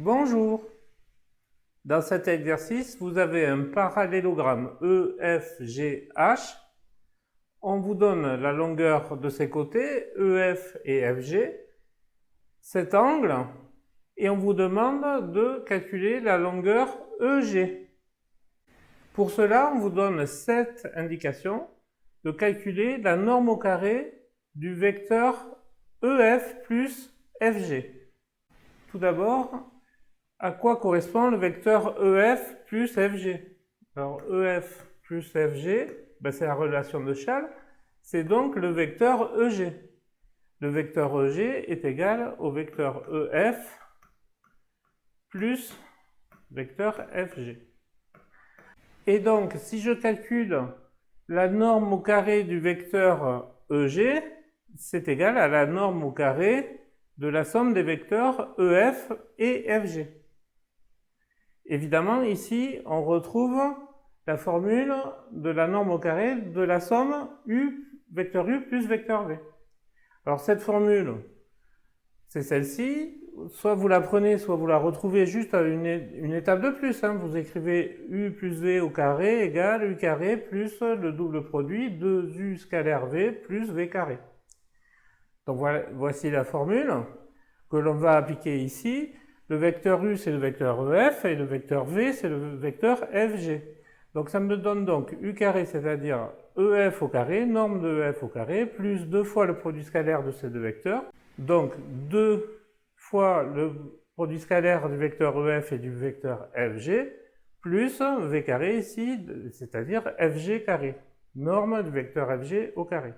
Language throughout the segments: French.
Bonjour. Dans cet exercice, vous avez un parallélogramme EFGH. On vous donne la longueur de ses côtés, EF et FG, cet angle, et on vous demande de calculer la longueur EG. Pour cela, on vous donne cette indication de calculer la norme au carré du vecteur EF plus FG. Tout d'abord, à quoi correspond le vecteur EF plus FG? Alors, EF plus FG, c'est la relation de Chasles, c'est donc le vecteur EG. Le vecteur EG est égal au vecteur EF plus vecteur FG. Et donc, si je calcule la norme au carré du vecteur EG, c'est égal à la norme au carré de la somme des vecteurs EF et FG. Évidemment, ici, on retrouve la formule de la norme au carré de la somme U, vecteur U plus vecteur V. Alors, cette formule, c'est celle-ci. Soit vous la prenez, soit vous la retrouvez juste à une étape de plus. Vous écrivez U plus V au carré égale U carré plus le double produit 2U scalaire V plus V carré. Donc, voici la formule que l'on va appliquer ici. Le vecteur U, c'est le vecteur EF, et le vecteur V, c'est le vecteur FG. Donc ça me donne donc U carré, c'est-à-dire EF au carré, norme de EF au carré, plus 2 fois le produit scalaire de ces deux vecteurs. Donc 2 fois le produit scalaire du vecteur EF et du vecteur FG, plus V carré ici, c'est-à-dire FG carré, norme du vecteur FG au carré.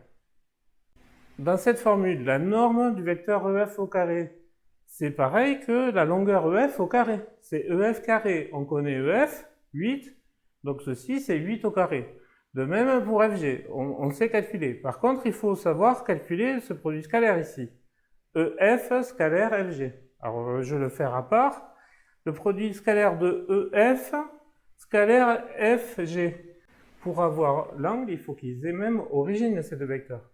Dans cette formule, la norme du vecteur EF au carré, c'est pareil que la longueur EF au carré. C'est EF carré. On connaît EF, 8. Donc ceci, c'est 8 au carré. De même pour FG, on sait calculer. Par contre, il faut savoir calculer ce produit scalaire ici. EF scalaire FG. Alors, je vais le faire à part. Le produit scalaire de EF scalaire FG. Pour avoir l'angle, il faut qu'ils aient même origine, ces deux vecteurs.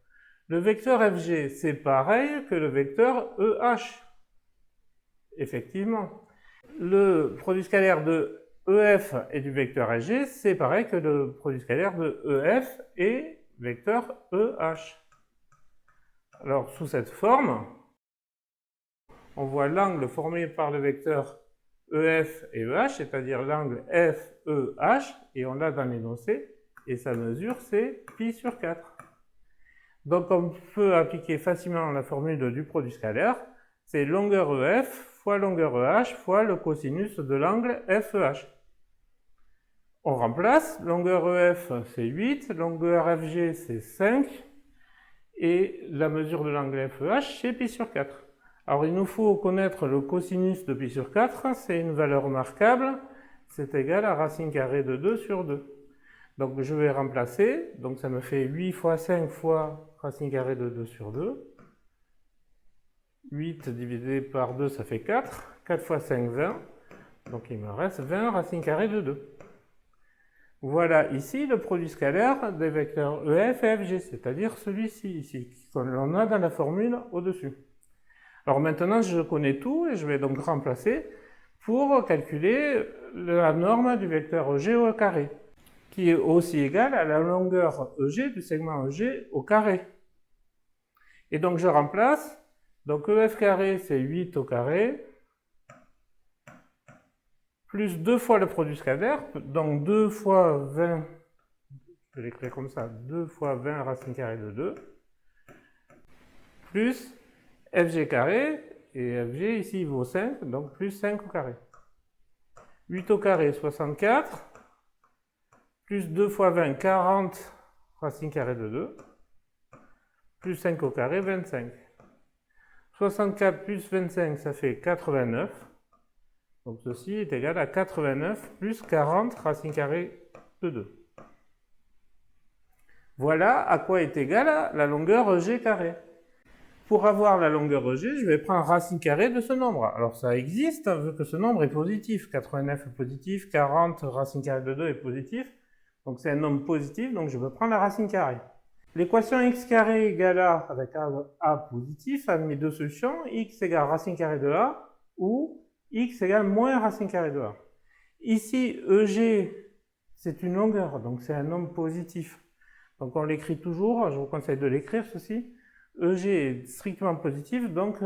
Le vecteur FG, c'est pareil que le vecteur EH. Effectivement. Le produit scalaire de EF et du vecteur FG, c'est pareil que le produit scalaire de EF et vecteur EH. Alors, sous cette forme, on voit l'angle formé par le vecteur EF et EH, c'est-à-dire l'angle FEH, et on l'a dans l'énoncé, et sa mesure, c'est pi sur 4. Donc, on peut appliquer facilement la formule du produit scalaire, c'est longueur EF fois longueur EH fois le cosinus de l'angle FEH. On remplace, longueur EF c'est 8, longueur FG c'est 5, et la mesure de l'angle FEH c'est pi sur 4. Alors il nous faut connaître le cosinus de pi sur 4, c'est une valeur remarquable, c'est égal à racine carrée de 2 sur 2. Donc je vais remplacer, donc ça me fait 8 fois 5 fois racine carrée de 2 sur 2. 8 divisé par 2, ça fait 4. 4 fois 5, 20. Donc il me reste 20 racine carrée de 2. Voilà ici le produit scalaire des vecteurs EF et FG, c'est-à-dire celui-ci, ici, qu'on a dans la formule au-dessus. Alors maintenant, je connais tout et je vais donc remplacer pour calculer la norme du vecteur EG au carré, qui est aussi égale à la longueur EG du segment EG au carré. Et donc je remplace. Donc EF carré, c'est 8 au carré, plus 2 fois le produit scalaire, donc 2 fois 20, je vais l'écrire comme ça, 2 fois 20 racine carrée de 2, plus FG carré, et FG ici il vaut 5, donc plus 5 au carré. 8 au carré, 64, plus 2 fois 20, 40 racine carrée de 2, plus 5 au carré, 25. 64 plus 25, ça fait 89. Donc ceci est égal à 89 plus 40 racine carrée de 2. Voilà à quoi est égale la longueur EG carré. Pour avoir la longueur EG, je vais prendre racine carrée de ce nombre. Alors ça existe, vu que ce nombre est positif. 89 est positif, 40 racine carrée de 2 est positif. Donc c'est un nombre positif, donc je veux prendre la racine carrée. L'équation x carré égale a avec a positif a mes deux solutions, x égale racine carrée de a ou x égale moins racine carrée de a. Ici, EG, c'est une longueur, donc c'est un nombre positif. Donc on l'écrit toujours, je vous conseille de l'écrire ceci. EG est strictement positif, donc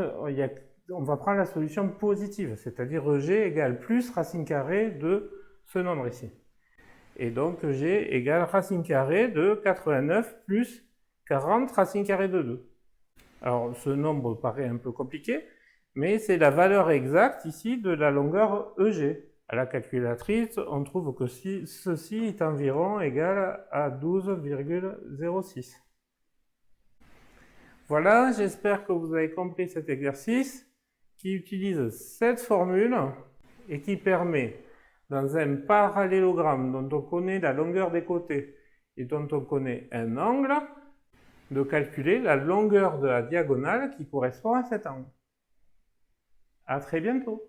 on va prendre la solution positive, c'est-à-dire EG égale plus racine carrée de ce nombre ici. Et donc EG égale racine carrée de 89 plus 40 racine carrée de 2. Alors ce nombre paraît un peu compliqué, mais c'est la valeur exacte ici de la longueur EG. À la calculatrice, on trouve que ceci est environ égal à 12,06. Voilà, j'espère que vous avez compris cet exercice qui utilise cette formule et qui permet, dans un parallélogramme dont on connaît la longueur des côtés et dont on connaît un angle, de calculer la longueur de la diagonale qui correspond à cet angle. À très bientôt.